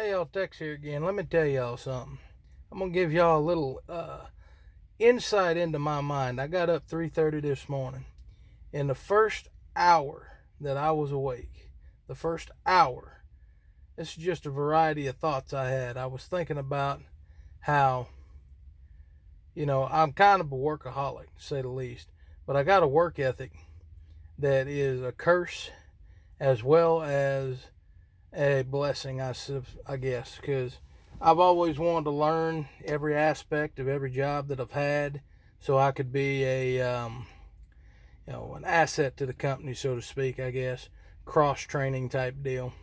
Hey, y'all, Tex here again. Let me tell y'all something. I'm gonna give y'all a little insight into my mind. I got up 3:30 this morning. In the first hour that I was awake, the first hour, this is just a variety of thoughts I had. I was thinking about how, I'm kind of a workaholic, to say the least, but I got a work ethic that is a curse as well as a blessing, I guess, because I've always wanted to learn every aspect of every job that I've had, so I could be an asset to the company, so to speak. I guess cross training type deal.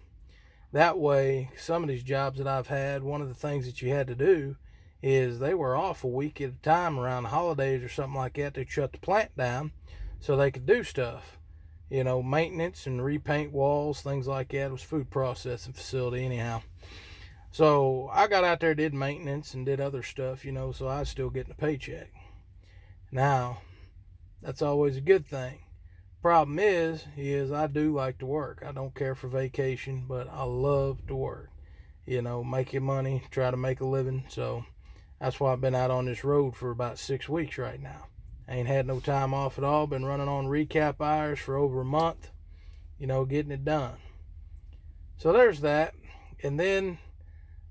That way, some of these jobs that I've had, one of the things that you had to do is they were off a week at a time around the holidays or something like that. They'd shut the plant down so they could do stuff. Maintenance and repaint walls, things like that. It was a food processing facility anyhow. So I got out there, did maintenance and did other stuff, so I was still getting a paycheck. Now, that's always a good thing. Problem is I do like to work. I don't care for vacation, but I love to work. Making money, try to make a living. So that's why I've been out on this road for about 6 weeks right now. I ain't had no time off at all. Been running on recap hours for over a month, getting it done. So there's that. And then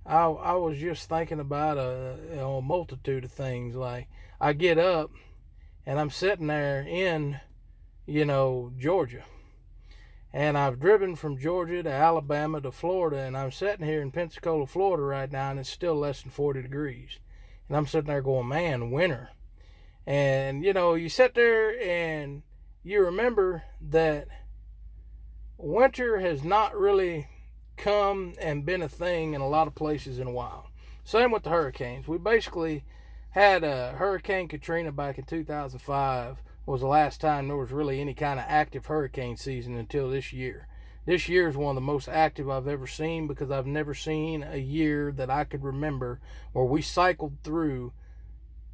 I was just thinking about a multitude of things. Like, I get up and I'm sitting there in, Georgia. And I've driven from Georgia to Alabama to Florida, and I'm sitting here in Pensacola, Florida right now, and it's still less than 40 degrees. And I'm sitting there going, man, winter. And, you sit there and you remember that winter has not really come and been a thing in a lot of places in a while. Same with the hurricanes. We basically had a Hurricane Katrina back in 2005 was the last time there was really any kind of active hurricane season until this year. This year is one of the most active I've ever seen, because I've never seen a year that I could remember where we cycled through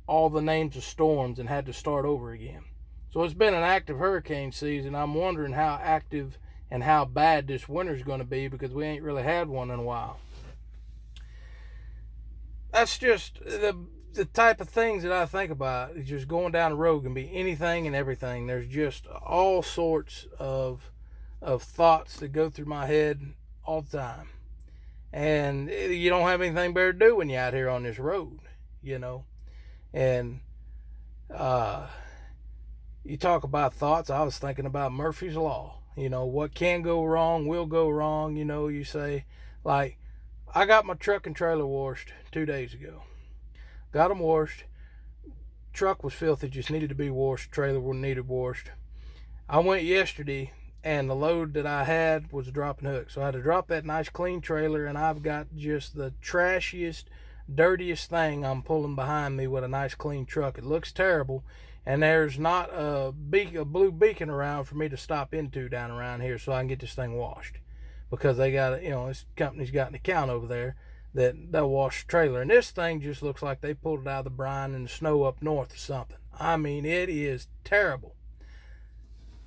all the names of storms and had to start over again. So it's been an active hurricane season. I'm wondering how active and how bad this winter's going to be, because we ain't really had one in a while. That's just the type of things that I think about. It's just going down the road can be anything and everything. There's just all sorts of thoughts that go through my head all the time. And you don't have anything better to do when you're out here on this road, And you talk about thoughts. I was thinking about Murphy's Law. What can go wrong will go wrong. You say, like, I got my truck and trailer washed 2 days ago. Got them washed. Truck was filthy, just needed to be washed. Trailer needed washed. I went yesterday, and the load that I had was a dropping hook. So I had to drop that nice clean trailer, and I've got just the trashiest, dirtiest thing I'm pulling behind me with a nice clean truck. It looks terrible, and there's not a blue beacon around for me to stop into down around here so I can get this thing washed, because they got this company's got an account over there that they'll wash the trailer, and this thing just looks like they pulled it out of the brine and the snow up north or something. I mean, it is terrible.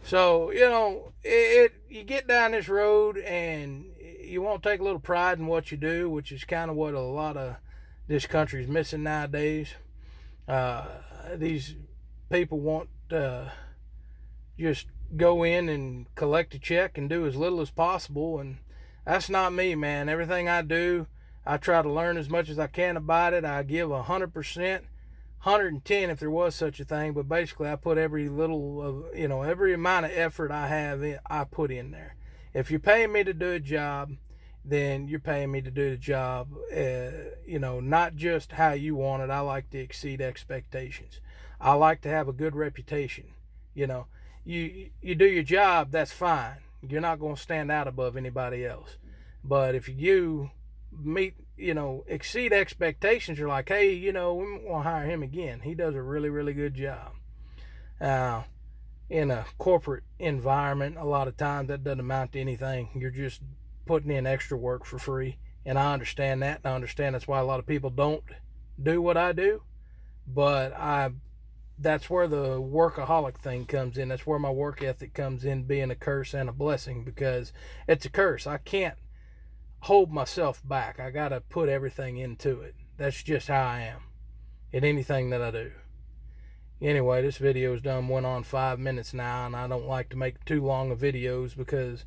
So you get down this road and you want to take a little pride in what you do, which is kind of what a lot of this country is missing nowadays. These people want to just go in and collect a check and do as little as possible, and that's not me, man. Everything I do, I try to learn as much as I can about it. I give 100%, 110 if there was such a thing, but basically I put every little of, every amount of effort I have I put in there. If you're paying me to do a job, then you're paying me to do the job, not just how you want it. I like to exceed expectations. I like to have a good reputation. You do your job, that's fine. You're not going to stand out above anybody else. But if you exceed expectations, you're like, hey, we want to hire him again. He does a really, really good job. In a corporate environment, a lot of times that doesn't amount to anything. You're just putting in extra work for free. And I understand that. And I understand that's why a lot of people don't do what I do. But that's where the workaholic thing comes in. That's where my work ethic comes in, being a curse and a blessing, because it's a curse. I can't hold myself back. I got to put everything into it. That's just how I am in anything that I do. Anyway, this video is done, went on 5 minutes now, and I don't like to make too long of videos because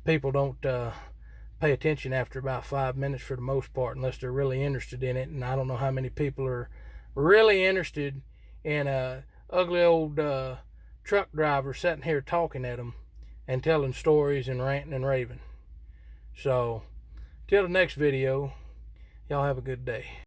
people don't pay attention after about 5 minutes for the most part, unless they're really interested in it. And I don't know how many people are really interested in a ugly old truck driver sitting here talking at them and telling stories and ranting and raving. So till the next video, y'all have a good day.